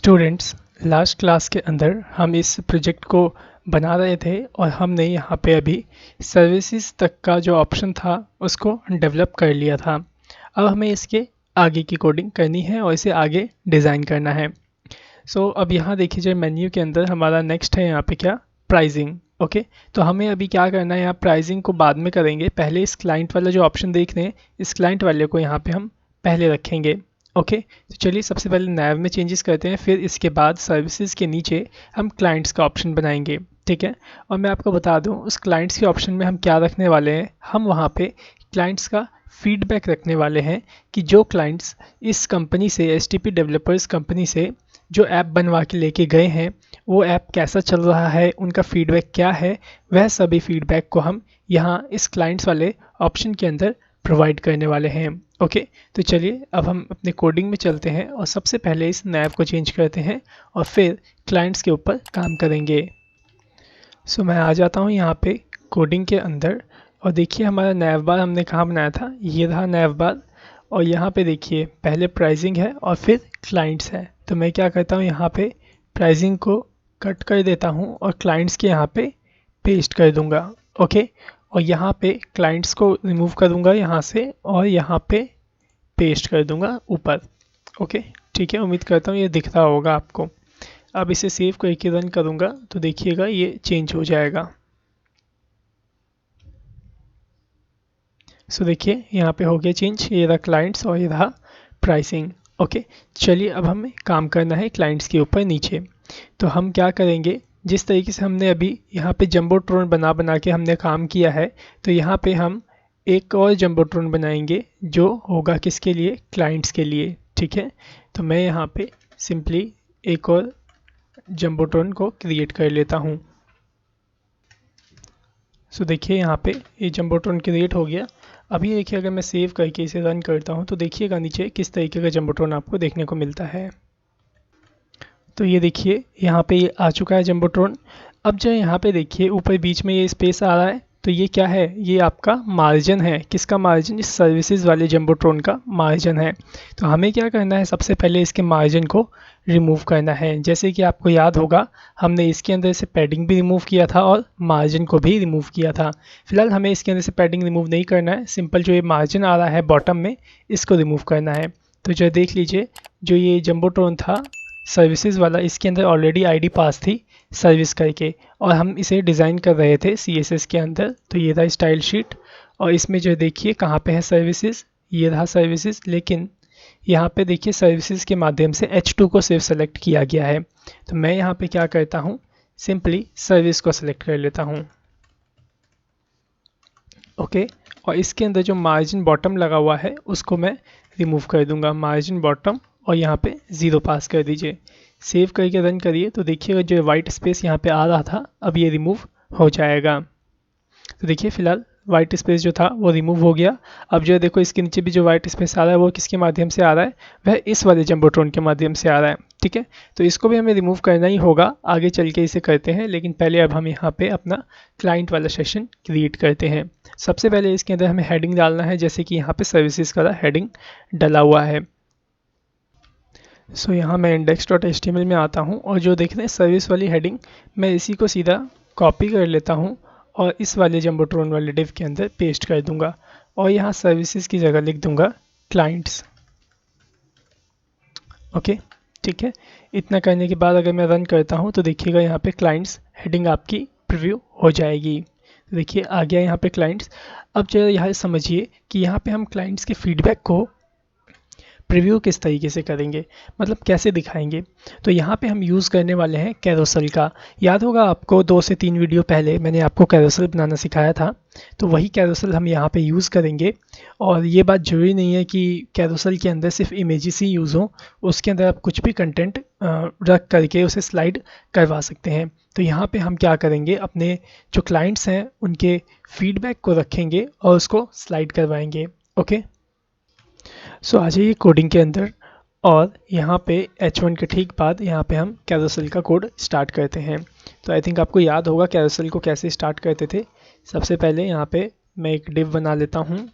Students, last class के अंदर हम इस प्रोजेक्ट को बना रहे थे और हमने यहाँ पे अभी सर्विसेज तक का जो ऑप्शन था उसको डेवलप कर लिया था। अब हमें इसके आगे की कोडिंग करनी है और इसे आगे डिज़ाइन करना है। अब यहाँ देखिए जो मेन्यू के अंदर हमारा नेक्स्ट है यहाँ पे क्या, प्राइजिंग। ओके, तो हमें अभी क्या करना है, यहाँ प्राइजिंग को बाद में करेंगे, पहले इस क्लाइंट वाला जो ऑप्शन देख रहे हैं इस क्लाइंट वाले को यहाँ पे हम पहले रखेंगे। ओके, तो चलिए सबसे पहले नैव में चेंजेस करते हैं, फिर इसके बाद सर्विसेज के नीचे हम क्लाइंट्स का ऑप्शन बनाएंगे। ठीक है, और मैं आपको बता दूं उस क्लाइंट्स के ऑप्शन में हम क्या रखने वाले हैं, हम वहाँ पे क्लाइंट्स का फीडबैक रखने वाले हैं कि जो क्लाइंट्स इस कंपनी से, एसटीपी डेवलपर्स कंपनी से जो ऐप बनवा के लेके गए हैं वो ऐप कैसा चल रहा है, उनका फीडबैक क्या है, वह सभी फीडबैक को हम यहाँ इस क्लाइंट्स वाले ऑप्शन के अंदर प्रोवाइड करने वाले हैं। ओके, तो चलिए अब हम अपने कोडिंग में चलते हैं और सबसे पहले इस नैव को चेंज करते हैं और फिर क्लाइंट्स के ऊपर काम करेंगे। मैं आ जाता हूँ यहाँ पे कोडिंग के अंदर और देखिए हमारा नैव बार हमने कहाँ बनाया था, ये रहा नैव बार। और यहाँ पे देखिए पहले प्राइसिंग है और फिर क्लाइंट्स है। तो मैं क्या करता हूँ, यहाँ पे प्राइसिंग को कट कर देता हूँ और क्लाइंट्स के यहाँ पे पेस्ट कर दूंगा। ओके, और यहाँ पे क्लाइंट्स को रिमूव करूँगा यहाँ से और यहाँ पे पेस्ट कर दूँगा ऊपर। ओके, ठीक है, उम्मीद करता हूँ ये दिख रहा होगा आपको। अब इसे सेव करके रन करूँगा तो देखिएगा ये चेंज हो जाएगा। देखिए यहाँ पे हो गया चेंज, ये रहा क्लाइंट्स और ये रहा प्राइसिंग। ओके, चलिए अब हमें काम करना है क्लाइंट्स के ऊपर नीचे। तो हम क्या करेंगे, जिस तरीके से हमने अभी यहाँ पे जंबोट्रॉन बना के हमने काम किया है, तो यहाँ पे हम एक और जंबोट्रॉन बनाएंगे जो होगा किसके लिए, क्लाइंट्स के लिए। ठीक है, तो मैं यहाँ पे सिंपली एक और जंबोट्रॉन को क्रिएट कर लेता हूँ। देखिए यहाँ पे ये जंबोट्रॉन क्रिएट हो गया। अभी देखिए अगर मैं सेव करके इसे रन करता हूँ तो देखिएगा नीचे किस तरीके का जंबोट्रॉन आपको देखने को मिलता है। तो ये देखिए यहाँ पे ये आ चुका है जंबोट्रॉन। अब जो यहाँ पे देखिए ऊपर बीच में ये स्पेस आ रहा है, तो ये क्या है, ये आपका मार्जिन है। किसका मार्जिन, इस सर्विसेज वाले जंबोट्रॉन का मार्जिन है। तो हमें क्या करना है, सबसे पहले इसके मार्जिन को रिमूव करना है। जैसे कि आपको याद होगा हमने इसके अंदर से पैडिंग भी रिमूव किया था और मार्जिन को भी रिमूव किया था। फिलहाल हमें इसके अंदर से पैडिंग रिमूव नहीं करना है, सिंपल जो ये मार्जिन आ रहा है बॉटम में इसको रिमूव करना है। तो जो देख लीजिए जो ये जंबोट्रॉन था सर्विसेज वाला, इसके अंदर ऑलरेडी आईडी पास थी सर्विस करके और हम इसे डिज़ाइन कर रहे थे सीएसएस के अंदर। तो ये था स्टाइल शीट और इसमें जो देखिए कहाँ पे है सर्विसेज, ये रहा सर्विसेज, लेकिन यहाँ पे देखिए सर्विसेज के माध्यम से H2 को सिर्फ सेलेक्ट किया गया है। तो मैं यहाँ पे क्या करता हूँ, सिंपली सर्विस को सेलेक्ट कर लेता हूँ। ओके, और इसके अंदर जो मार्जिन बॉटम लगा हुआ है उसको मैं रिमूव कर दूंगा, मार्जिन बॉटम, और यहाँ पे 0 पास कर दीजिए। सेव करके रन करिए तो देखिएगा जो वाइट स्पेस यहाँ पे आ रहा था अब ये रिमूव हो जाएगा। तो देखिए फिलहाल वाइट स्पेस जो था वो रिमूव हो गया। अब जो देखो इसके नीचे भी जो वाइट स्पेस आ रहा है वो किसके माध्यम से आ रहा है, वह इस वाले जंबोट्रॉन के माध्यम से आ रहा है। ठीक है, तो इसको भी हमें रिमूव करना ही होगा, आगे चल के इसे करते हैं, लेकिन पहले अब हम यहाँ पे अपना क्लाइंट वाला सेशन क्रिएट करते हैं। सबसे पहले इसके अंदर हमें हेडिंग डालना है, जैसे कि यहाँ पे सर्विसेज का हेडिंग डला हुआ है। यहाँ मैं index.html में आता हूँ और जो देख रहे हैं सर्विस वाली हेडिंग, मैं इसी को सीधा कॉपी कर लेता हूँ और इस वाले जंबोट्रॉन वाले डिव के अंदर पेस्ट कर दूंगा और यहाँ सर्विसेज की जगह लिख दूंगा क्लाइंट्स। ओके, ठीक है, इतना करने के बाद अगर मैं रन करता हूँ तो देखिएगा यहाँ पे क्लाइंट्स हेडिंग आपकी प्रीव्यू हो जाएगी। देखिए आ गया यहाँ पे क्लाइंट्स। अब जो यहाँ समझिए कि यहाँ पे हम क्लाइंट्स के फीडबैक को प्रीव्यू किस तरीके से करेंगे, मतलब कैसे दिखाएंगे। तो यहाँ पे हम यूज़ करने वाले हैं कैरोसेल का। याद होगा आपको 2 से 3 वीडियो पहले मैंने आपको कैरोसेल बनाना सिखाया था, तो वही कैरोसेल हम यहाँ पे यूज़ करेंगे। और ये बात ज़रूरी नहीं है कि कैरोसेल के अंदर सिर्फ इमेजेस ही यूज़ हों, उसके अंदर आप कुछ भी कंटेंट रख करके उसे स्लाइड करवा सकते हैं। तो यहाँ पे हम क्या करेंगे, अपने जो क्लाइंट्स हैं उनके फीडबैक को रखेंगे और उसको स्लाइड करवाएंगे। ओके, आ जाइए कोडिंग के अंदर और यहाँ पे H1 के ठीक बाद यहाँ पे हम कैरोसेल का कोड स्टार्ट करते हैं। तो आई थिंक आपको याद होगा कैरोसेल को कैसे स्टार्ट करते थे। सबसे पहले यहाँ पे मैं एक डिव बना लेता हूँ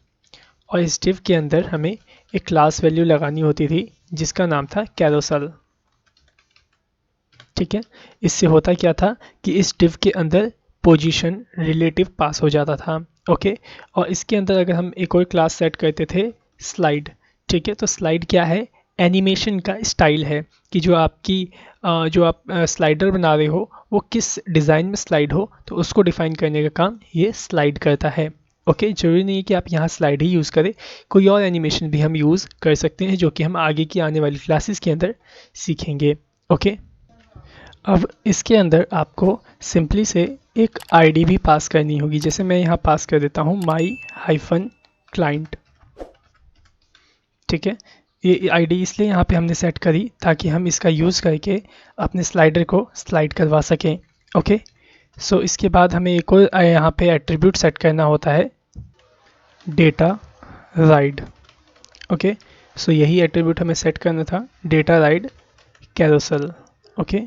और इस डिव के अंदर हमें एक क्लास वैल्यू लगानी होती थी जिसका नाम था कैरोसेल। ठीक है। इससे होता क्या था कि इस div के अंदर पोजीशन रिलेटिव पास हो जाता था। ओके, और इसके अंदर अगर हम एक और क्लास सेट करते थे स्लाइड, ठीक है। तो स्लाइड क्या है, एनिमेशन का स्टाइल है कि जो आपकी जो आप स्लाइडर बना रहे हो वो किस डिज़ाइन में स्लाइड हो, तो उसको डिफाइन करने का काम ये स्लाइड करता है। ओके, जरूरी नहीं है कि आप यहाँ स्लाइड ही यूज़ करें, कोई और एनिमेशन भी हम यूज़ कर सकते हैं जो कि हम आगे की आने वाली क्लासेस के अंदर सीखेंगे। ओके, अब इसके अंदर आपको सिंपली से एक आईडी भी पास करनी होगी। जैसे मैं यहाँ पास कर देता हूँ माई हाइफन क्लाइंट, ठीक है। ये आईडी इसलिए यहाँ पे हमने सेट करी ताकि हम इसका यूज़ करके अपने स्लाइडर को स्लाइड करवा सकें। ओके, सो इसके बाद हमें एक और यहाँ पे एट्रीब्यूट सेट करना होता है, डेटा राइड। ओके, सो यही एट्रीब्यूट हमें सेट करना था, डेटा राइड कैरोसेल। ओके,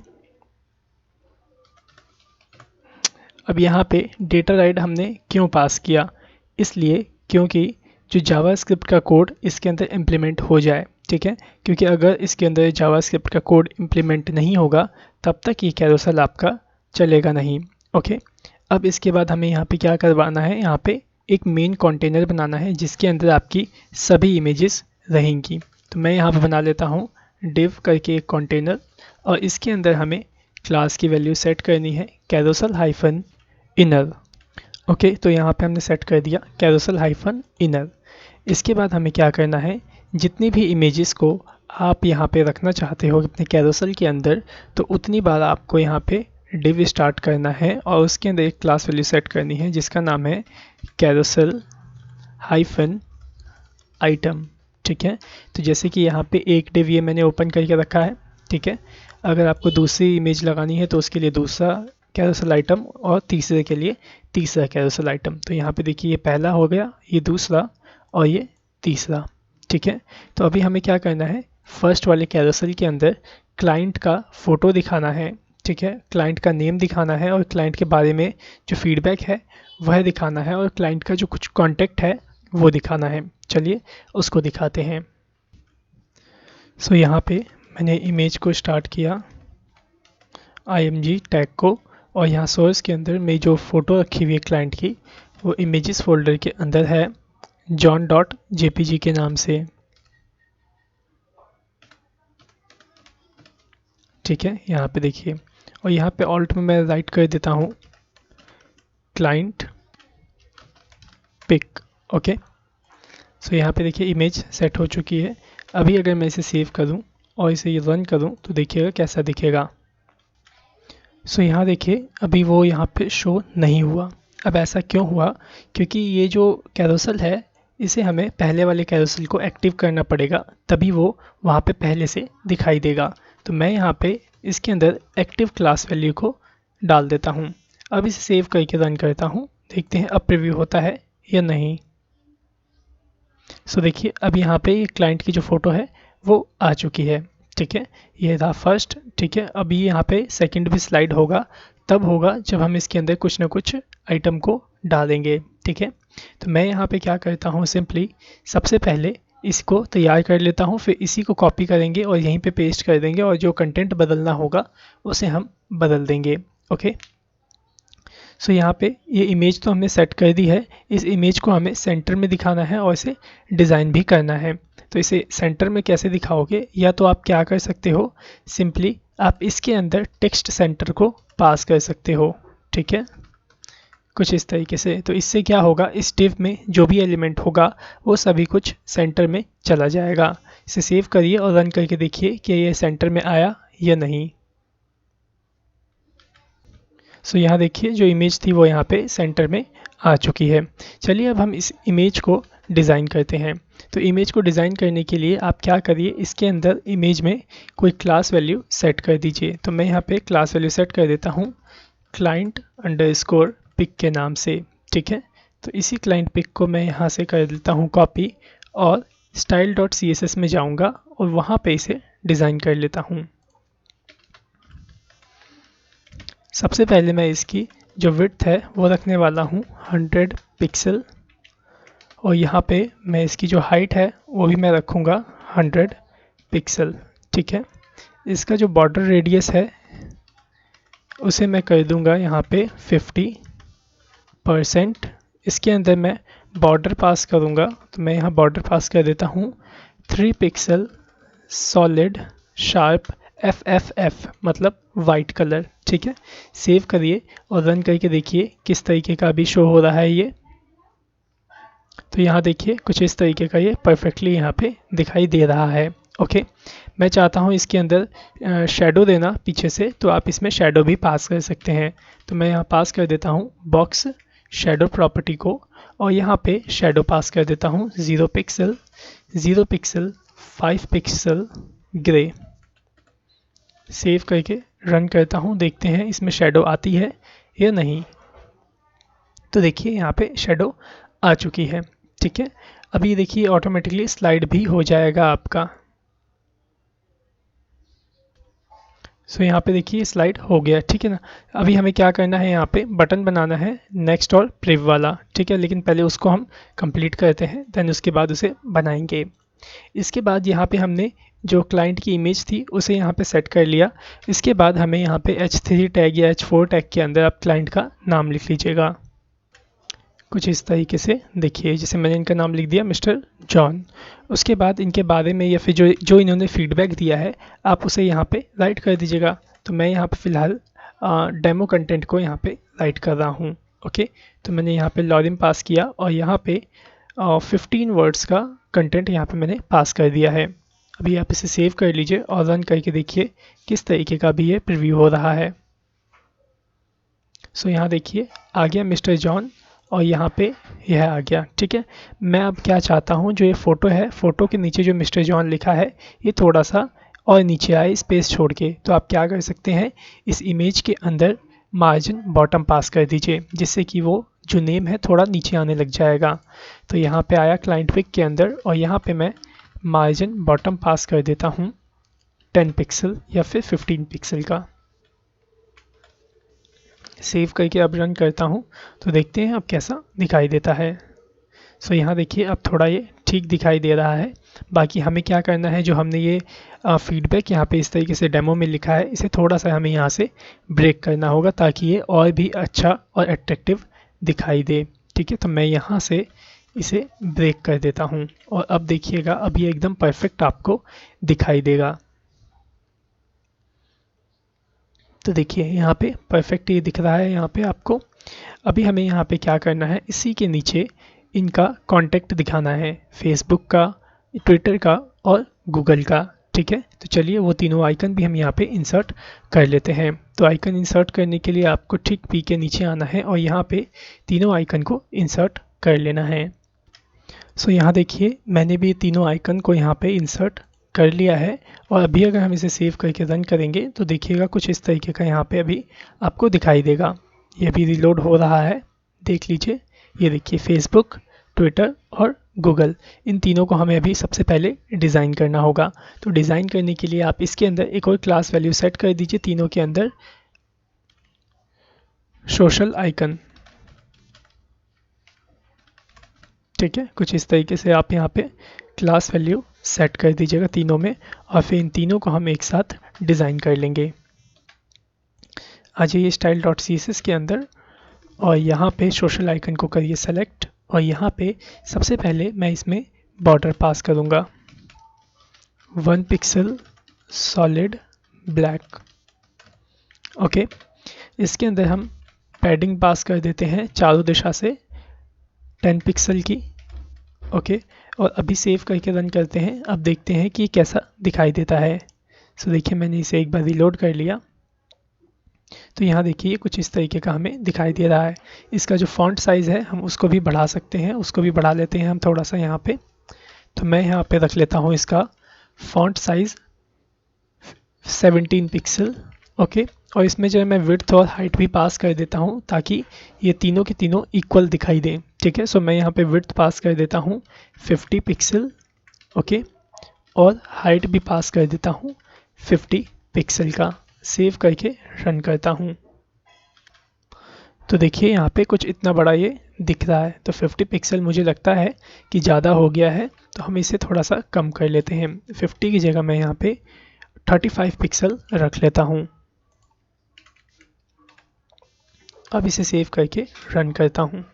अब यहाँ पे डेटा राइड हमने क्यों पास किया, इसलिए क्योंकि जो जावास्क्रिप्ट का कोड इसके अंदर इम्प्लीमेंट हो जाए, ठीक है। क्योंकि अगर इसके अंदर जावास्क्रिप्ट का कोड इम्प्लीमेंट नहीं होगा तब तक ये कैरोसेल आपका चलेगा नहीं। ओके, अब इसके बाद हमें यहाँ पे क्या करवाना है, यहाँ पे एक मेन कंटेनर बनाना है जिसके अंदर आपकी सभी इमेजेस रहेंगी। तो मैं यहाँ पे बना लेता हूँ div करके एक कंटेनर, और इसके अंदर हमें क्लास की वैल्यू सेट करनी है कैरोसेल हाइफन इनर। ओके, तो यहाँ पे हमने सेट कर दिया कैरोसेल हाइफन इनर। इसके बाद हमें क्या करना है, जितनी भी इमेजेस को आप यहाँ पे रखना चाहते हो अपने कैरोसेल के अंदर, तो उतनी बार आपको यहाँ पे div स्टार्ट करना है और उसके अंदर एक क्लास वैल्यू सेट करनी है जिसका नाम है कैरोसेल हाइफन आइटम, ठीक है। तो जैसे कि यहाँ पे एक div ये मैंने ओपन करके रखा है, ठीक है। अगर आपको दूसरी इमेज लगानी है तो उसके लिए दूसरा कैरोसेल आइटम और तीसरे के लिए तीसरा कैरोसेल आइटम। तो यहाँ पे देखिए ये पहला हो गया, ये दूसरा और ये तीसरा, ठीक है। तो अभी हमें क्या करना है, फर्स्ट वाले कैरोसेल के अंदर क्लाइंट का फ़ोटो दिखाना है, ठीक है। क्लाइंट का नेम दिखाना है और क्लाइंट के बारे में जो फीडबैक है वह दिखाना है, और क्लाइंट का जो कुछ कॉन्टेक्ट है वो दिखाना है। चलिए उसको दिखाते हैं। सो यहाँ पे मैंने इमेज को स्टार्ट किया img टैग को, और यहाँ सोर्स के अंदर मेरी जो फ़ोटो रखी हुई है क्लाइंट की वो इमेजेस फोल्डर के अंदर है john.jpg के नाम से, ठीक है। यहाँ पे देखिए, और यहाँ पे ऑल्ट में मैं राइट कर देता हूँ क्लाइंट पिक। ओके, सो यहाँ पे देखिए इमेज सेट हो चुकी है। अभी अगर मैं इसे सेव करूँ और इसे रन करूँ तो देखिएगा कैसा दिखेगा। सो यहाँ देखिए अभी वो यहाँ पे शो नहीं हुआ। अब ऐसा क्यों हुआ, क्योंकि ये जो कैरोसेल है इसे हमें पहले वाले कैरोसेल को एक्टिव करना पड़ेगा, तभी वो वहाँ पे पहले से दिखाई देगा। तो मैं यहाँ पे इसके अंदर एक्टिव क्लास वैल्यू को डाल देता हूँ। अब इसे सेव करके रन करता हूँ, देखते हैं अब प्रीव्यू होता है या नहीं। सो देखिए अब यहाँ पे ये क्लाइंट की जो फ़ोटो है वो आ चुकी है, ठीक है। ये था फर्स्ट, ठीक है। अभी यहाँ पे सेकंड भी स्लाइड होगा, तब होगा जब हम इसके अंदर कुछ ना कुछ आइटम को डालेंगे, ठीक है। तो मैं यहाँ पे क्या करता हूँ, सिंपली सबसे पहले इसको तैयार कर लेता हूँ, फिर इसी को कॉपी करेंगे और यहीं पे पेस्ट कर देंगे, और जो कंटेंट बदलना होगा उसे हम बदल देंगे। ओके, सो यहाँ पे ये इमेज तो हमने सेट कर दी है, इस इमेज को हमें सेंटर में दिखाना है और इसे डिज़ाइन भी करना है। तो इसे सेंटर में कैसे दिखाओगे, या तो आप क्या कर सकते हो, सिंपली आप इसके अंदर टेक्स्ट सेंटर को पास कर सकते हो, ठीक है, कुछ इस तरीके से। तो इससे क्या होगा, इस div में जो भी एलिमेंट होगा वो सभी कुछ सेंटर में चला जाएगा। इसे सेव करिए और रन करके देखिए कि ये सेंटर में आया या नहीं। सो यहाँ देखिए जो इमेज थी वो यहाँ पे सेंटर में आ चुकी है। चलिए अब हम इस इमेज को डिज़ाइन करते हैं। तो इमेज को डिज़ाइन करने के लिए आप क्या करिए, इसके अंदर इमेज में कोई क्लास वैल्यू सेट कर दीजिए। तो मैं यहाँ पे क्लास वैल्यू सेट कर देता हूँ क्लाइंट अंडरस्कोर पिक के नाम से, ठीक है। तो इसी क्लाइंट पिक को मैं यहाँ से कर देता हूँ कॉपी, और style.css में जाऊँगा और वहाँ पे इसे डिज़ाइन कर लेता हूँ। सबसे पहले मैं इसकी जो विड्थ है वो रखने वाला हूँ 100 पिक्सल, और यहाँ पे मैं इसकी जो हाइट है वो भी मैं रखूँगा 100 पिक्सल, ठीक है। इसका जो बॉर्डर रेडियस है उसे मैं कर दूंगा यहाँ पे 50%। इसके अंदर मैं बॉर्डर पास करूँगा, तो मैं यहाँ बॉर्डर पास कर देता हूँ 3 पिक्सल सॉलिड शार्प FFF, मतलब वाइट कलर। ठीक है, सेव करिए और रन करके देखिए किस तरीके का अभी शो हो रहा है ये। तो यहाँ देखिए कुछ इस तरीके का ये परफेक्टली यहाँ पे दिखाई दे रहा है। ओके, मैं चाहता हूँ इसके अंदर शैडो देना पीछे से, तो आप इसमें शैडो भी पास कर सकते हैं। तो मैं यहाँ पास कर देता हूँ बॉक्स शैडो प्रॉपर्टी को, और यहाँ पे शैडो पास कर देता हूँ 0 पिक्सल 5 पिक्सल ग्रे। सेव करके रन करता हूँ, देखते हैं इसमें शैडो आती है या नहीं। तो देखिए यहाँ पे शैडो आ चुकी है। ठीक है, अभी देखिए ऑटोमेटिकली स्लाइड भी हो जाएगा आपका। सो यहाँ पे देखिए स्लाइड हो गया। ठीक है ना, अभी हमें क्या करना है, यहाँ पे बटन बनाना है नेक्स्ट और प्रिव वाला। ठीक है, लेकिन पहले उसको हम कंप्लीट करते हैं, देन उसके बाद उसे बनाएंगे। इसके बाद यहाँ पे हमने जो क्लाइंट की इमेज थी उसे यहाँ पे सेट कर लिया। इसके बाद हमें यहाँ पे H3 टैग या H4 टैग के अंदर आप क्लाइंट का नाम लिख लीजिएगा कुछ इस तरीके से। देखिए जैसे मैंने इनका नाम लिख दिया मिस्टर जॉन। उसके बाद इनके बारे में या फिर जो इन्होंने फीडबैक दिया है आप उसे यहाँ पे राइट कर दीजिएगा। तो मैं यहाँ पे फ़िलहाल डेमो कंटेंट को यहाँ पे राइट कर रहा हूँ। ओके, तो मैंने यहाँ पे लॉगिन पास किया और यहाँ पे 15 वर्ड्स का कंटेंट यहाँ पे मैंने पास कर दिया है। अभी आप इसे सेव कर लीजिए और रन करके देखिए किस तरीके का भी ये प्रीव्यू हो रहा है। सो यहाँ देखिए आ गया मिस्टर जॉन और यहाँ पे यह आ गया। ठीक है, मैं अब क्या चाहता हूँ, जो ये फ़ोटो है, फ़ोटो के नीचे जो मिस्टर जॉन लिखा है ये थोड़ा सा और नीचे आए स्पेस छोड़ के। तो आप क्या कर सकते हैं, इस इमेज के अंदर मार्जिन बॉटम पास कर दीजिए, जिससे कि वो जो नेम है थोड़ा नीचे आने लग जाएगा। तो यहाँ पे आया क्लाइंट पिक के अंदर और यहाँ पे मैं मार्जिन बॉटम पास कर देता हूँ 10 पिक्सल या फिर 15 पिक्सल का। सेव करके अब रन करता हूँ तो देखते हैं अब कैसा दिखाई देता है। सो यहाँ देखिए अब थोड़ा ये ठीक दिखाई दे रहा है। बाकी हमें क्या करना है, जो हमने ये फीडबैक यहाँ पे इस तरीके से डेमो में लिखा है, इसे थोड़ा सा हमें यहाँ से ब्रेक करना होगा ताकि ये और भी अच्छा और अट्रैक्टिव दिखाई दे। ठीक है, तो मैं यहाँ से इसे ब्रेक कर देता हूँ और अब देखिएगा अब ये एकदम परफेक्ट आपको दिखाई देगा। तो देखिए यहाँ पे परफेक्ट ये दिख रहा है यहाँ पे आपको। अभी हमें यहाँ पे क्या करना है, इसी के नीचे इनका कॉन्टैक्ट दिखाना है, फेसबुक का, ट्विटर का और गूगल का। ठीक है, तो चलिए वो तीनों आइकन भी हम यहाँ पे इंसर्ट कर लेते हैं। तो आइकन इंसर्ट करने के लिए आपको ठीक पी के नीचे आना है और यहाँ पे तीनों आइकन को इंसर्ट कर लेना है। सो यहाँ देखिए मैंने भी तीनों आइकन को यहाँ पे इंसर्ट कर लिया है और अभी अगर हम इसे सेव करके रन करेंगे तो देखिएगा कुछ इस तरीके का यहाँ पे अभी आपको दिखाई देगा। ये भी रिलोड हो रहा है, देख लीजिए। ये देखिए फेसबुक, ट्विटर और गूगल, इन तीनों को हमें अभी सबसे पहले डिज़ाइन करना होगा। तो डिज़ाइन करने के लिए आप इसके अंदर एक और क्लास वैल्यू सेट कर दीजिए तीनों के अंदर, सोशल आइकन। ठीक है, कुछ इस तरीके से आप यहाँ पे क्लास वैल्यू सेट कर दीजिएगा तीनों में और फिर इन तीनों को हम एक साथ डिज़ाइन कर लेंगे। आ जाइए style.css के अंदर और यहाँ पे सोशल आइकन को करिए सेलेक्ट और यहाँ पे सबसे पहले मैं इसमें बॉर्डर पास करूँगा 1 पिक्सल सॉलिड ब्लैक। ओके, इसके अंदर हम पैडिंग पास कर देते हैं चारों दिशा से 10 पिक्सल की। ओके, और अभी सेव करके रन करते हैं। अब देखते हैं कि कैसा दिखाई देता है। सो देखिए मैंने इसे एक बार रिलोड कर लिया तो यहाँ देखिए कुछ इस तरीके का हमें दिखाई दे रहा है। इसका जो फॉन्ट साइज़ है हम उसको भी बढ़ा सकते हैं, उसको भी बढ़ा लेते हैं हम थोड़ा सा यहाँ पे। तो मैं यहाँ पे रख लेता हूँ इसका फॉन्ट साइज़ 17 पिक्सल। ओके, और इसमें जो है मैं विड्थ और हाइट भी पास कर देता हूँ ताकि ये तीनों के तीनों इक्वल दिखाई दें। ठीक है, सो मैं यहाँ पे विड्थ पास कर देता हूँ 50 पिक्सल। ओके, और हाइट भी पास कर देता हूँ 50 पिक्सल का। सेव करके रन करता हूँ तो देखिए यहाँ पे कुछ इतना बड़ा ये दिख रहा है। तो 50 पिक्सल मुझे लगता है कि ज़्यादा हो गया है, तो हम इसे थोड़ा सा कम कर लेते हैं। 50 की जगह मैं यहाँ पे 35 पिक्सल रख लेता हूँ। अब इसे सेव करके रन करता हूँ।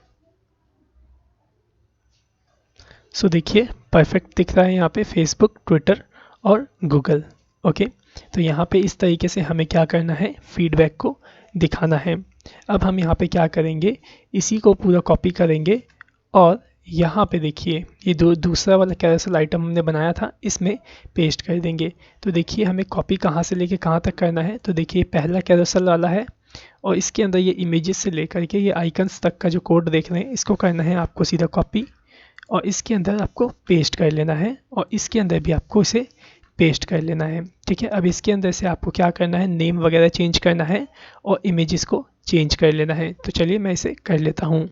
सो देखिए परफेक्ट दिख रहा है यहाँ पे फेसबुक, ट्विटर और गूगल। ओके, तो यहाँ पे इस तरीके से हमें क्या करना है, फीडबैक को दिखाना है। अब हम यहाँ पे क्या करेंगे, इसी को पूरा कॉपी करेंगे और यहाँ पे देखिए ये दूसरा वाला कैरोसेल आइटम हमने बनाया था, इसमें पेस्ट कर देंगे। तो देखिए हमें कॉपी कहाँ से लेके कहाँ तक करना है, तो देखिए पहला कैरोसेल वाला है और इसके अंदर ये इमेजेस से लेकर के ये आइकन्स तक का जो कोड देख रहे हैं, इसको करना है आपको सीधा कॉपी और इसके अंदर आपको पेस्ट कर लेना है और इसके अंदर भी आपको इसे पेस्ट कर लेना है। ठीक है, अब इसके अंदर से आपको क्या करना है, नेम वगैरह चेंज करना है और इमेजेस को चेंज कर लेना है। तो चलिए मैं इसे कर लेता हूँ।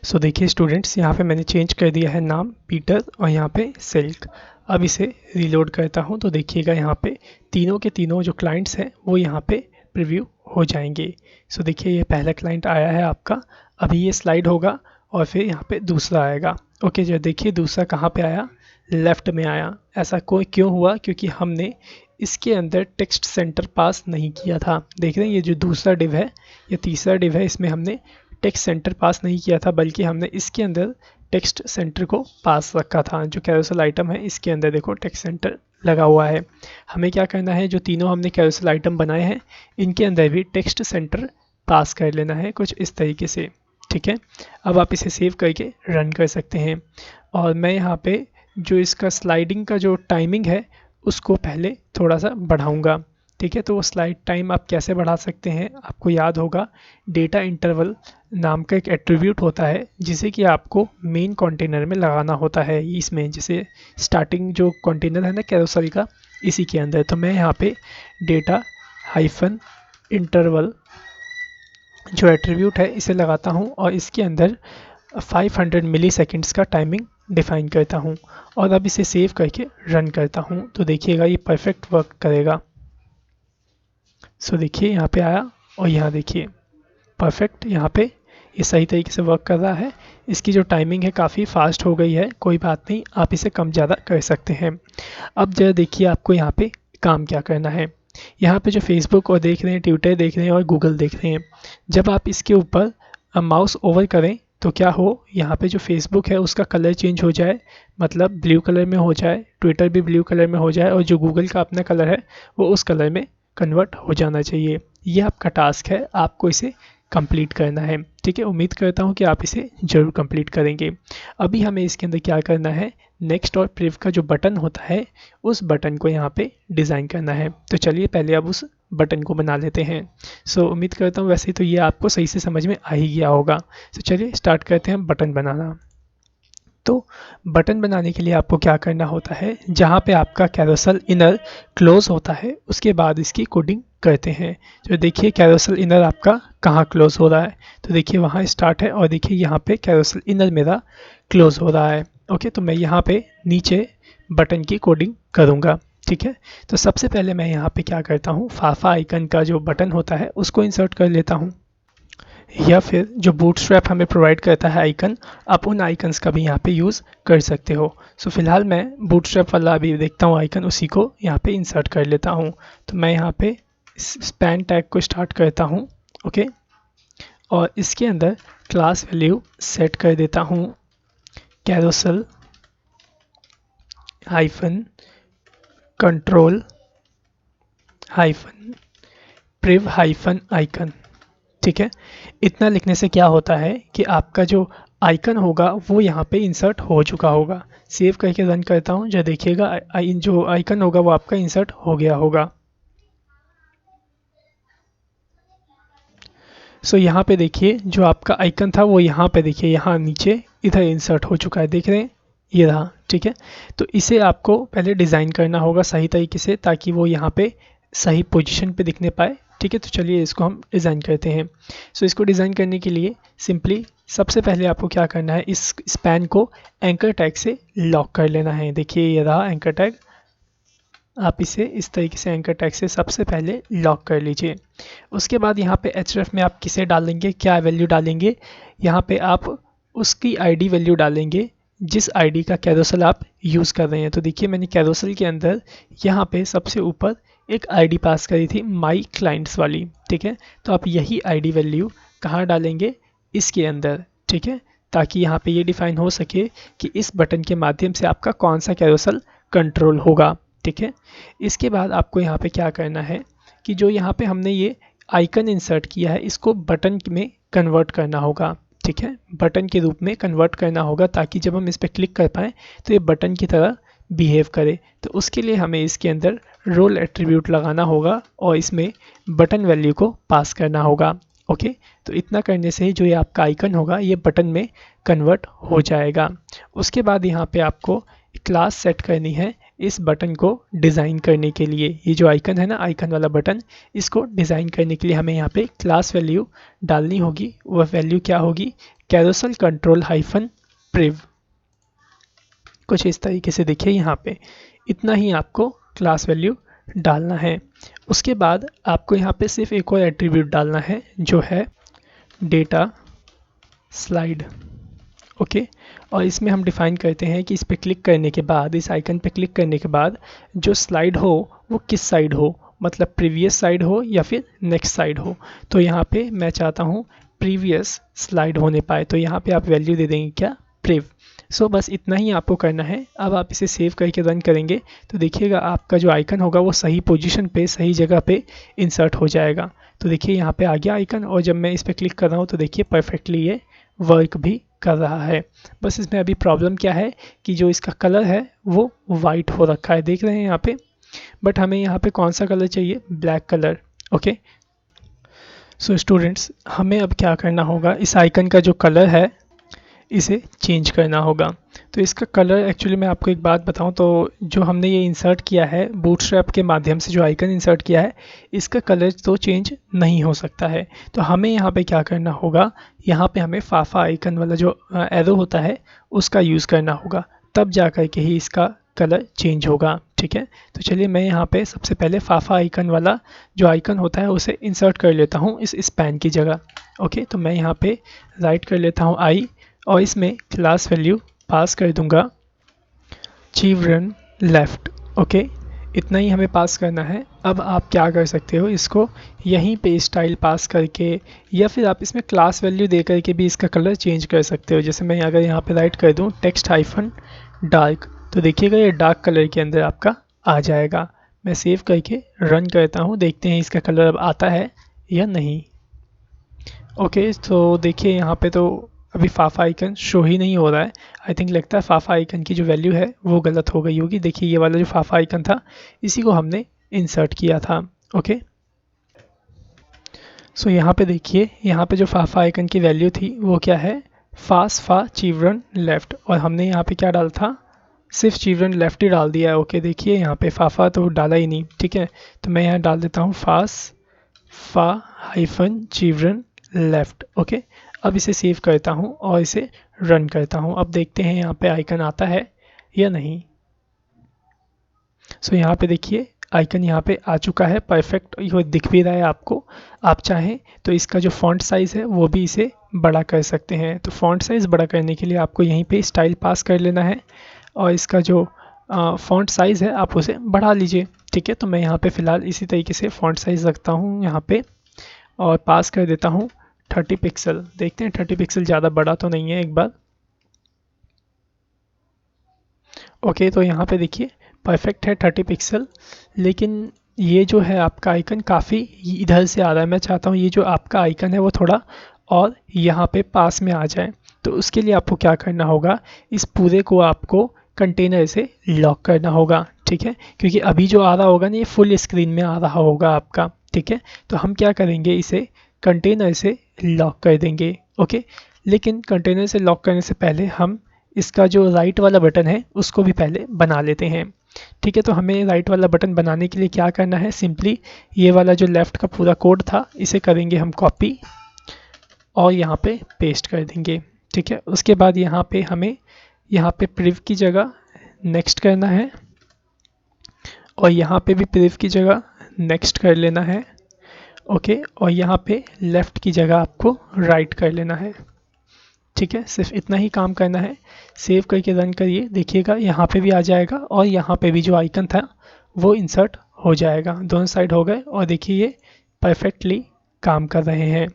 सो देखिए स्टूडेंट्स, यहाँ पे मैंने चेंज कर दिया है नाम पीटर और यहाँ पे सिल्क। अब इसे रीलोड करता हूँ तो देखिएगा यहाँ पे तीनों के तीनों जो क्लाइंट्स हैं वो यहाँ पे प्रीव्यू हो जाएंगे। सो देखिए ये पहला क्लाइंट आया है आपका, अभी ये स्लाइड होगा और फिर यहाँ पे दूसरा आएगा। ओके, जो देखिए दूसरा कहाँ पे आया, लेफ्ट में आया। ऐसा कोई क्यों हुआ, क्योंकि हमने इसके अंदर टेक्स्ट सेंटर पास नहीं किया था। देख रहे हैं ये जो दूसरा डिव है, ये तीसरा डिव है, इसमें हमने टेक्स्ट सेंटर पास नहीं किया था, बल्कि हमने इसके अंदर टेक्स्ट सेंटर को पास रखा था। जो कैरोसेल आइटम है इसके अंदर देखो टेक्स्ट सेंटर लगा हुआ है। हमें क्या करना है, जो तीनों हमने कैरोसेल आइटम बनाए हैं इनके अंदर भी टेक्स्ट सेंटर पास कर लेना है कुछ इस तरीके से। ठीक है, अब आप इसे सेव करके रन कर सकते हैं और मैं यहाँ पे जो इसका स्लाइडिंग का जो टाइमिंग है उसको पहले थोड़ा सा बढ़ाऊँगा। ठीक है, तो वो स्लाइड टाइम आप कैसे बढ़ा सकते हैं, आपको याद होगा डेटा इंटरवल नाम का एक एट्रीब्यूट होता है जिसे कि आपको मेन कंटेनर में लगाना होता है। इसमें जैसे स्टार्टिंग जो कंटेनर है ना कैरोसेल का, इसी के अंदर। तो मैं यहाँ पे डेटा हाइफन इंटरवल जो एट्रीब्यूट है इसे लगाता हूँ और इसके अंदर 500 मिली सेकेंड्स का टाइमिंग डिफाइन करता हूँ और अब इसे सेव करके रन करता हूँ तो देखिएगा ये परफेक्ट वर्क करेगा। सो देखिए यहाँ पे आया और यहाँ देखिए परफेक्ट, यहाँ पे ये सही तरीके से वर्क कर रहा है। इसकी जो टाइमिंग है काफ़ी फास्ट हो गई है, कोई बात नहीं, आप इसे कम ज़्यादा कर सकते हैं। अब जरा देखिए आपको यहाँ पे काम क्या करना है। यहाँ पे जो फेसबुक और देख रहे हैं, ट्विटर देख रहे हैं और गूगल देख रहे हैं, जब आप इसके ऊपर माउस ओवर करें तो क्या हो, यहाँ पे जो फेसबुक है उसका कलर चेंज हो जाए, मतलब ब्लू कलर में हो जाए, ट्विटर भी ब्लू कलर में हो जाए और जो गूगल का अपना कलर है वो उस कलर में कन्वर्ट हो जाना चाहिए। ये आपका टास्क है, आपको इसे कंप्लीट करना है। ठीक है, उम्मीद करता हूँ कि आप इसे ज़रूर कंप्लीट करेंगे। अभी हमें इसके अंदर क्या करना है, नेक्स्ट और प्रिव का जो बटन होता है उस बटन को यहाँ पे डिज़ाइन करना है। तो चलिए पहले अब उस बटन को बना लेते हैं। उम्मीद करता हूँ वैसे तो ये आपको सही से समझ में आ ही गया होगा। चलिए स्टार्ट करते हैं बटन बनाना। तो बटन बनाने के लिए आपको क्या करना होता है, जहाँ पे आपका कैरोसेल इनर क्लोज होता है उसके बाद इसकी कोडिंग करते हैं। तो देखिए कैरोसेल इनर आपका कहाँ क्लोज हो रहा है, तो देखिए वहाँ स्टार्ट है और देखिए यहाँ पे कैरोसेल इनर मेरा क्लोज हो रहा है। ओके, तो मैं यहाँ पे नीचे बटन की कोडिंग करूँगा। ठीक है, तो सबसे पहले मैं यहाँ पे क्या करता हूँ, फाफा आइकन का जो बटन होता है उसको इंसर्ट कर लेता हूँ, या फिर जो बूटस्ट्रैप हमें प्रोवाइड करता है आइकन, आप उन आइकन्स का भी यहाँ पे यूज़ कर सकते हो। फिलहाल मैं बूटस्ट्रैप वाला अभी देखता हूँ आइकन, उसी को यहाँ पे इंसर्ट कर लेता हूँ। तो मैं यहाँ पे स्पैन टैग को स्टार्ट करता हूँ। ओके, और इसके अंदर क्लास वैल्यू सेट कर देता हूँ carousel hyphen control hyphen prev hyphen icon. ठीक है, इतना लिखने से क्या होता है कि आपका जो आइकन होगा वो यहाँ पे इंसर्ट हो चुका होगा। सेव करके रन करता हूँ, जो देखिएगा जो आइकन होगा वो आपका इंसर्ट हो गया होगा। यहाँ पे देखिए जो आपका आइकन था वो यहाँ पे देखिए, यहाँ नीचे इधर इंसर्ट हो चुका है, देख रहे हैं ये रहा। ठीक है, तो इसे आपको पहले डिज़ाइन करना होगा सही तरीके से ताकि वो यहाँ पे सही पोजीशन पे दिखने पाए। ठीक है, तो चलिए इसको हम डिज़ाइन करते हैं। इसको डिज़ाइन करने के लिए सिंपली सबसे पहले आपको क्या करना है, इस स्पैन को एंकर टैग से लॉक कर लेना है। देखिए ये रहा एंकर टैग, आप इसे इस तरीके से एंकर टैग से सबसे पहले लॉक कर लीजिए। उसके बाद यहाँ पे href में आप किसे डालेंगे, क्या वैल्यू डालेंगे, यहाँ पे आप उसकी आईडी वैल्यू डालेंगे जिस आईडी का कैरोसेल आप यूज़ कर रहे हैं। तो देखिए मैंने कैरोसेल के अंदर यहाँ पे सबसे ऊपर एक आईडी पास करी थी माई क्लाइंट्स वाली। ठीक है, तो आप यही आईडी वैल्यू कहाँ डालेंगे, इसके अंदर, ठीक है, ताकि यहाँ पे ये डिफाइन हो सके कि इस बटन के माध्यम से आपका कौन सा कैरोसल कंट्रोल होगा, ठीक है। इसके बाद आपको यहाँ पे क्या करना है कि जो यहाँ पे हमने ये आइकन इंसर्ट किया है इसको बटन में कन्वर्ट करना होगा, ठीक है, बटन के रूप में कन्वर्ट करना होगा ताकि जब हम इस पर क्लिक कर पाएँ तो ये बटन की तरह बिहेव करे। तो उसके लिए हमें इसके अंदर रोल एट्रीब्यूट लगाना होगा और इसमें बटन वैल्यू को पास करना होगा। ओके, तो इतना करने से ही जो ये आपका आइकन होगा ये बटन में कन्वर्ट हो जाएगा। उसके बाद यहाँ पे आपको क्लास सेट करनी है इस बटन को डिज़ाइन करने के लिए। ये जो आइकन है ना, आइकन वाला बटन, इसको डिज़ाइन करने के लिए हमें यहाँ पे क्लास वैल्यू डालनी होगी। वह वैल्यू क्या होगी, कैरोसल कंट्रोल हाइफन प्रिव, कुछ इस तरीके से देखिए यहाँ पे। इतना ही आपको क्लास वैल्यू डालना है। उसके बाद आपको यहाँ पे सिर्फ एक और एट्रीब्यूट डालना है जो है डेटा स्लाइड। ओके, और इसमें हम डिफाइन करते हैं कि इस पे क्लिक करने के बाद, इस आइकन पे क्लिक करने के बाद जो स्लाइड हो वो किस साइड हो, मतलब प्रीवियस साइड हो या फिर नेक्स्ट साइड हो। तो यहाँ पे मैं चाहता हूँ प्रीवियस स्लाइड होने पाए, तो यहाँ पे आप वैल्यू दे देंगे क्या, प्रिव। सो बस इतना ही आपको करना है। अब आप इसे सेव करके रन करेंगे तो देखिएगा आपका जो आइकन होगा वो सही पोजीशन पे, सही जगह पे इंसर्ट हो जाएगा। तो देखिए यहाँ पे आ गया आइकन, और जब मैं इस पर क्लिक कर रहा हूँ तो देखिए परफेक्टली ये वर्क भी कर रहा है। बस इसमें अभी प्रॉब्लम क्या है कि जो इसका कलर है वो वाइट हो रखा है, देख रहे हैं यहाँ पे, बट हमें यहाँ पे कौन सा कलर चाहिए, black colour. Okay, so students हमें अब क्या करना होगा, इस आइकन का जो कलर है इसे चेंज करना होगा। तो इसका कलर एक्चुअली मैं आपको एक बात बताऊं तो जो हमने ये इंसर्ट किया है बूटस्ट्रैप के माध्यम से, जो आइकन इंसर्ट किया है इसका कलर तो चेंज नहीं हो सकता है। तो हमें यहाँ पे क्या करना होगा, यहाँ पे हमें फाफा आइकन वाला जो एरो होता है उसका यूज़ करना होगा, तब जा कर के ही इसका कलर चेंज होगा, ठीक है। तो चलिए मैं यहाँ पे सबसे पहले फाफा आइकन वाला जो आइकन होता है उसे इंसर्ट कर लेता हूँ इस स्पैन की जगह। ओके, तो मैं यहाँ पे राइट कर लेता हूँ आई, और इसमें क्लास वैल्यू पास कर दूंगा चिल्ड्रन लेफ्ट। ओके, इतना ही हमें पास करना है। अब आप क्या कर सकते हो, इसको यहीं पे स्टाइल पास करके या फिर आप इसमें क्लास वैल्यू दे करके भी इसका कलर चेंज कर सकते हो। जैसे मैं अगर यहाँ पे राइट कर दूँ टेक्स्ट हाइफन डार्क, तो देखिएगा ये डार्क कलर के अंदर आपका आ जाएगा। मैं सेव करके रन करता हूँ, देखते हैं इसका कलर अब आता है या नहीं। ओके, तो देखिए यहाँ पे तो अभी फाफा आइकन शो ही नहीं हो रहा है। आई थिंक लगता है फाफा आइकन की जो वैल्यू है वो गलत हो गई होगी। देखिए ये वाला जो फाफा आइकन था इसी को हमने इंसर्ट किया था। ओके, सो यहाँ पे देखिए, यहाँ पे जो फाफा आइकन की वैल्यू थी वो क्या है, फास्ट फा चिल्ड्रन लेफ्ट, और हमने यहाँ पे क्या डाला था, सिर्फ चिल्ड्रन लेफ्ट ही डाल दिया है। ओके, देखिए यहाँ पे फाफा तो डाला ही नहीं, ठीक है। तो मैं यहाँ डाल देता हूँ फास्ट फा हाइफन चिल्ड्रन लेफ्ट। ओके, अब इसे सेव करता हूँ और इसे रन करता हूँ। अब देखते हैं यहाँ पे आइकन आता है या नहीं। सो यहाँ पे देखिए आइकन यहाँ पे आ चुका है, परफेक्ट ये दिख भी रहा है आपको। आप चाहें तो इसका जो फॉन्ट साइज़ है वो भी इसे बड़ा कर सकते हैं। तो फॉन्ट साइज़ बड़ा करने के लिए आपको यहीं पे स्टाइल पास कर लेना है और इसका जो फॉन्ट साइज़ है आप उसे बढ़ा लीजिए, ठीक है। तो मैं यहाँ पे फ़िलहाल इसी तरीके से फॉन्ट साइज़ रखता हूँ यहाँ पे और पास कर देता हूँ 30 पिक्सल। देखते हैं 30 पिक्सल ज़्यादा बड़ा तो नहीं है एक बार। ओके, तो यहाँ पे देखिए परफेक्ट है 30 पिक्सल, लेकिन ये जो है आपका आइकन काफ़ी इधर से आ रहा है। मैं चाहता हूँ ये जो आपका आइकन है वो थोड़ा और यहाँ पे पास में आ जाए। तो उसके लिए आपको क्या करना होगा, इस पूरे को आपको कंटेनर से लॉक करना होगा, ठीक है। क्योंकि अभी जो आ रहा होगा ना ये फुल स्क्रीन में आ रहा होगा आपका, ठीक है। तो हम क्या करेंगे, इसे कंटेनर से लॉक कर देंगे। ओके, लेकिन कंटेनर से लॉक करने से पहले हम इसका जो राइट वाला बटन है उसको भी पहले बना लेते हैं, ठीक है। तो हमें राइट वाला बटन बनाने के लिए क्या करना है, सिंपली ये वाला जो लेफ़्ट का पूरा कोड था इसे करेंगे हम कॉपी और यहाँ पे पेस्ट कर देंगे, ठीक है। उसके बाद यहाँ पे हमें यहाँ पे प्रिव की जगह नेक्स्ट करना है और यहाँ पे भी प्रिव की जगह नेक्स्ट कर लेना है। ओके, और यहाँ पे लेफ़्ट की जगह आपको राइट कर लेना है, ठीक है। सिर्फ इतना ही काम करना है। सेव करके रन करिए, देखिएगा यहाँ पे भी आ जाएगा और यहाँ पे भी जो आइकन था वो इंसर्ट हो जाएगा। दोनों साइड हो गए और देखिए ये परफेक्टली काम कर रहे हैं।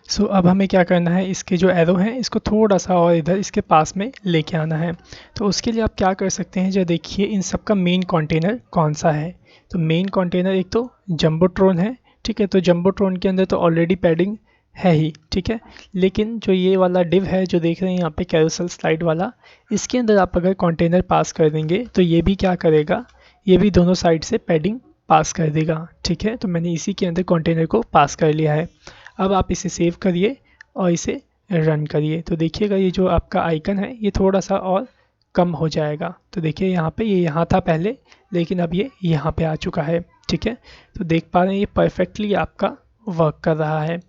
सो अब हमें क्या करना है, इसके जो एरो हैं इसको थोड़ा सा और इधर इसके पास में लेके आना है। तो उसके लिए आप क्या कर सकते हैं, जो देखिए इन सब का मेन कंटेनर कौन सा है। तो मेन कंटेनर एक तो जंबोट्रॉन है, ठीक है। तो जंबोट्रॉन के अंदर तो ऑलरेडी पैडिंग है ही, ठीक है। लेकिन जो ये वाला डिव है जो देख रहे हैं यहाँ पे कैरोसेल स्लाइड वाला, इसके अंदर आप अगर कंटेनर पास कर देंगे तो ये भी क्या करेगा, ये भी दोनों साइड से पैडिंग पास कर देगा, ठीक है। तो मैंने इसी के अंदर कंटेनर को पास कर लिया है। अब आप इसे सेव करिए और इसे रन करिए। तो देखिएगा ये जो आपका आइकन है ये थोड़ा सा और कम हो जाएगा। तो देखिए यहाँ पे ये यहाँ था पहले, लेकिन अब ये यहाँ पे आ चुका है, ठीक है। तो देख पा रहे हैं ये परफेक्टली आपका वर्क कर रहा है।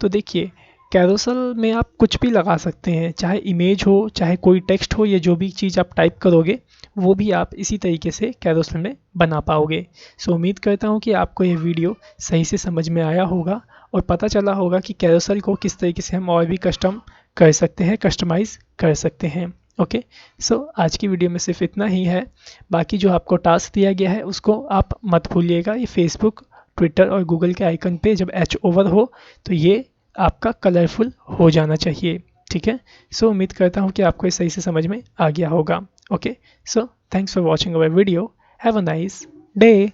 तो देखिए कैरोसेल में आप कुछ भी लगा सकते हैं, चाहे इमेज हो, चाहे कोई टेक्स्ट हो, या जो भी चीज़ आप टाइप करोगे वो भी आप इसी तरीके से कैरोसेल में बना पाओगे। सो उम्मीद करता हूँ कि आपको ये वीडियो सही से समझ में आया होगा और पता चला होगा कि कैरोसेल को किस तरीके से हम और भी कस्टम कर सकते हैं, कस्टमाइज़ कर सकते हैं। ओके, सो आज की वीडियो में सिर्फ इतना ही है। बाकी जो आपको टास्क दिया गया है उसको आप मत भूलिएगा। ये फेसबुक, ट्विटर और गूगल के आइकन पे जब एच ओवर हो तो ये आपका कलरफुल हो जाना चाहिए, ठीक है। सो उम्मीद करता हूँ कि आपको ये सही से समझ में आ गया होगा। Okay, so thanks for watching our video. Have a nice day.